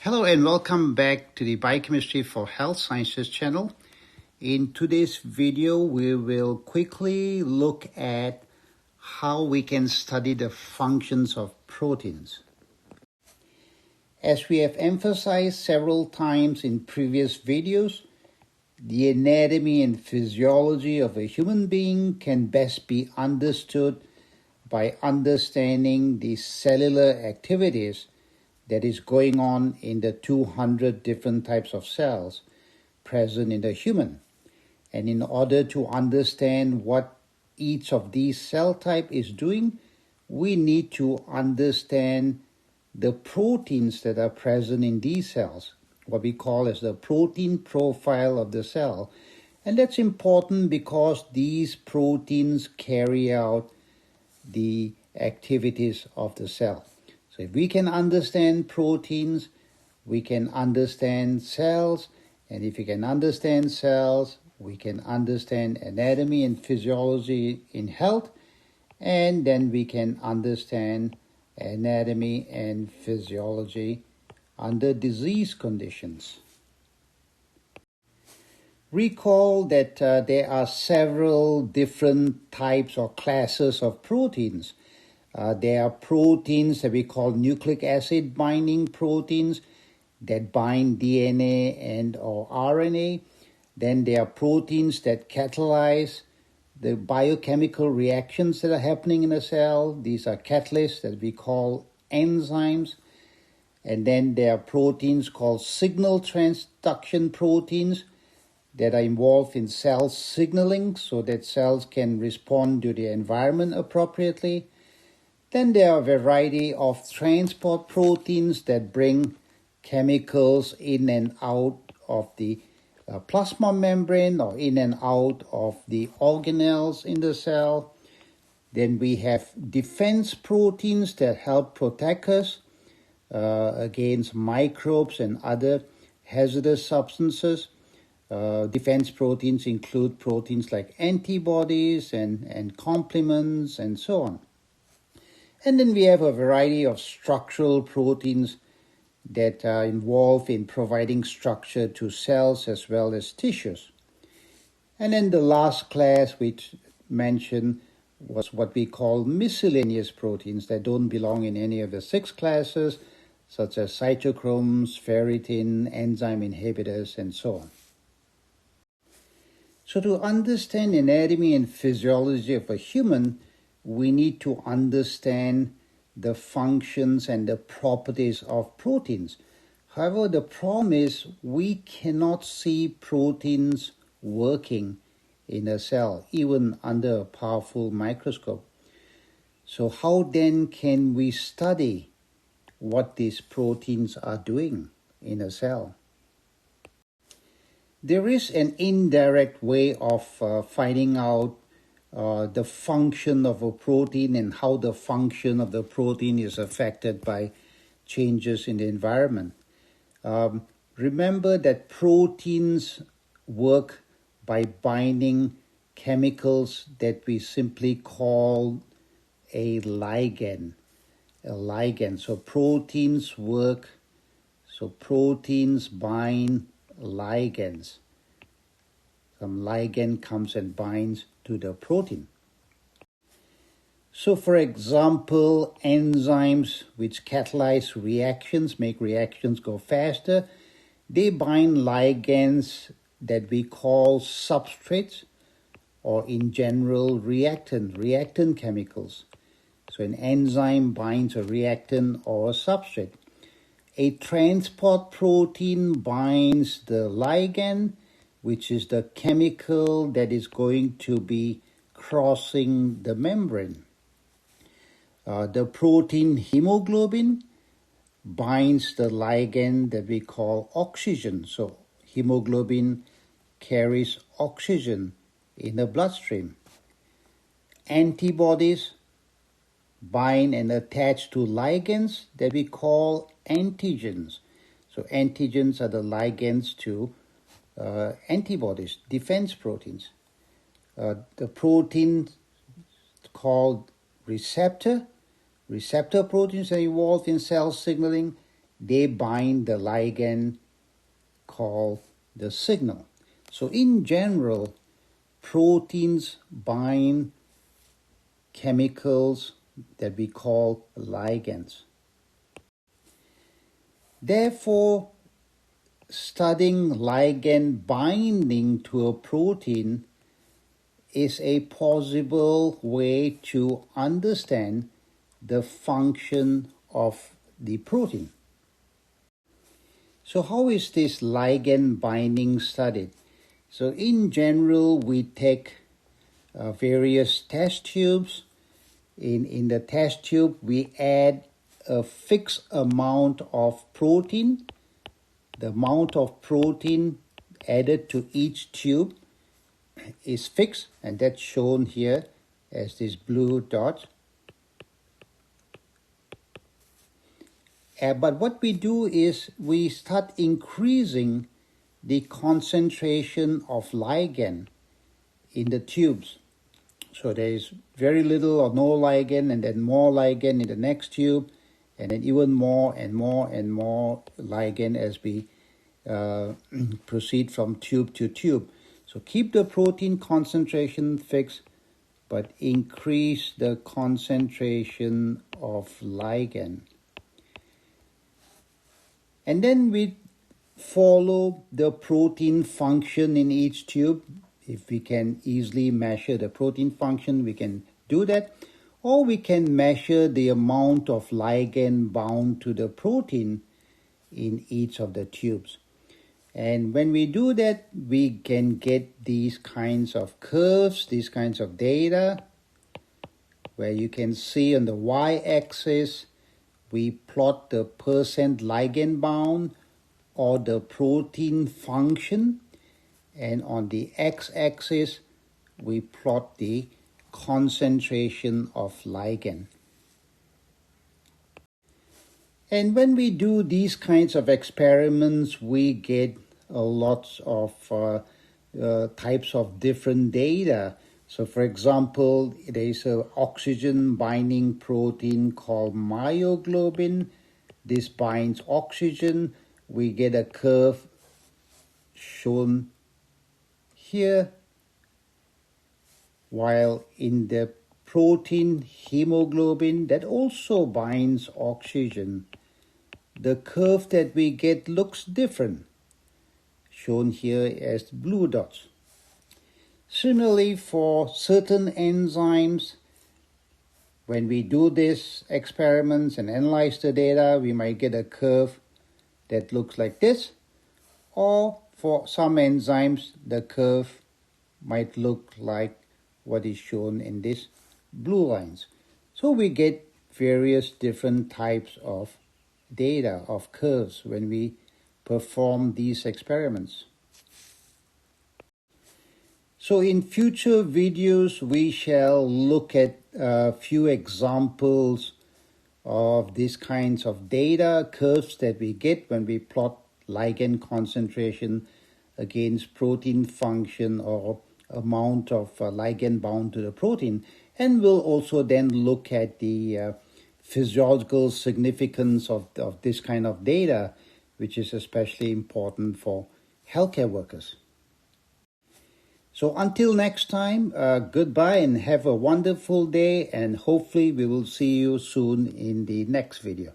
Hello and welcome back to the Biochemistry for Health Sciences channel. In today's video, we will quickly look at how we can study the functions of proteins. As we have emphasized several times in previous videos, the anatomy and physiology of a human being can best be understood by understanding the cellular activities that is going on in the 200 different types of cells present in the human. And in order to understand what each of these cell type is doing, we need to understand the proteins that are present in these cells, what we call as the protein profile of the cell. And that's important because these proteins carry out the activities of the cell. So if we can understand proteins, we can understand cells, and if we can understand cells, we can understand anatomy and physiology in health, and then we can understand anatomy and physiology under disease conditions. Recall that there are several different types or classes of proteins. There are proteins that we call nucleic acid binding proteins that bind DNA and or RNA. Then there are proteins that catalyze the biochemical reactions that are happening in a cell. These are catalysts that we call enzymes. And then there are proteins called signal transduction proteins that are involved in cell signaling so that cells can respond to the environment appropriately. Then there are a variety of transport proteins that bring chemicals in and out of the plasma membrane or in and out of the organelles in the cell. Then we have defense proteins that help protect us against microbes and other hazardous substances. Defense proteins include proteins like antibodies and complements and so on. And then we have a variety of structural proteins that are involved in providing structure to cells as well as tissues. And then the last class which mentioned was what we call miscellaneous proteins that don't belong in any of the 6 classes, such as cytochromes, ferritin, enzyme inhibitors, and so on. So to understand anatomy and physiology of a human, we need to understand the functions and the properties of proteins. However, the problem is we cannot see proteins working in a cell, even under a powerful microscope. So how then can we study what these proteins are doing in a cell? There is an indirect way of finding out the function of a protein and how the function of the protein is affected by changes in the environment. Remember that proteins work by binding chemicals that we simply call a ligand. So proteins work, so proteins bind ligands. Some ligand comes and binds to the protein. So for example, enzymes which catalyze reactions, make reactions go faster, they bind ligands that we call substrates, or in general reactant chemicals. So an enzyme binds a reactant or a substrate. A transport protein binds the ligand, which is the chemical that is going to be crossing the membrane. The protein hemoglobin binds the ligand that we call oxygen. So hemoglobin carries oxygen in the bloodstream. Antibodies bind and attach to ligands that we call antigens. So antigens are the ligands to antibodies, defense proteins. The protein called receptor proteins are involved in cell signaling, they bind the ligand called the signal. So in general, proteins bind chemicals that we call ligands. Therefore, studying ligand binding to a protein is a possible way to understand the function of the protein. So how is this ligand binding studied? So in general, we take various test tubes. In the test tube, we add a fixed amount of protein. The amount of protein added to each tube is fixed, and that's shown here as this blue dot. But what we do is we start increasing the concentration of ligand in the tubes. So there is very little or no ligand, and then more ligand in the next tube, and then even more and more and more ligand as we proceed from tube to tube. So keep the protein concentration fixed, but increase the concentration of ligand. And then we follow the protein function in each tube. If we can easily measure the protein function, we can do that. Or we can measure the amount of ligand bound to the protein in each of the tubes. And when we do that, we can get these kinds of curves, these kinds of data, where you can see on the y-axis, we plot the percent ligand bound or the protein function. And on the x-axis, we plot the concentration of ligand. And when we do these kinds of experiments, we get a lot of types of different data. So for example, there is an oxygen binding protein called myoglobin. This binds oxygen. We get a curve shown here, while in the protein hemoglobin that also binds oxygen, the curve that we get looks different, shown here as blue dots. Similarly, for certain enzymes, when we do these experiments and analyze the data, we might get a curve that looks like this, or for some enzymes, the curve might look like what is shown in these blue lines. So we get various different types of data, of curves, when we perform these experiments. So in future videos, we shall look at a few examples of these kinds of data, curves that we get when we plot ligand concentration against protein function or amount of ligand bound to the protein. And we'll also then look at the physiological significance of this kind of data, which is especially important for healthcare workers. So until next time, goodbye and have a wonderful day, and hopefully we will see you soon in the next video.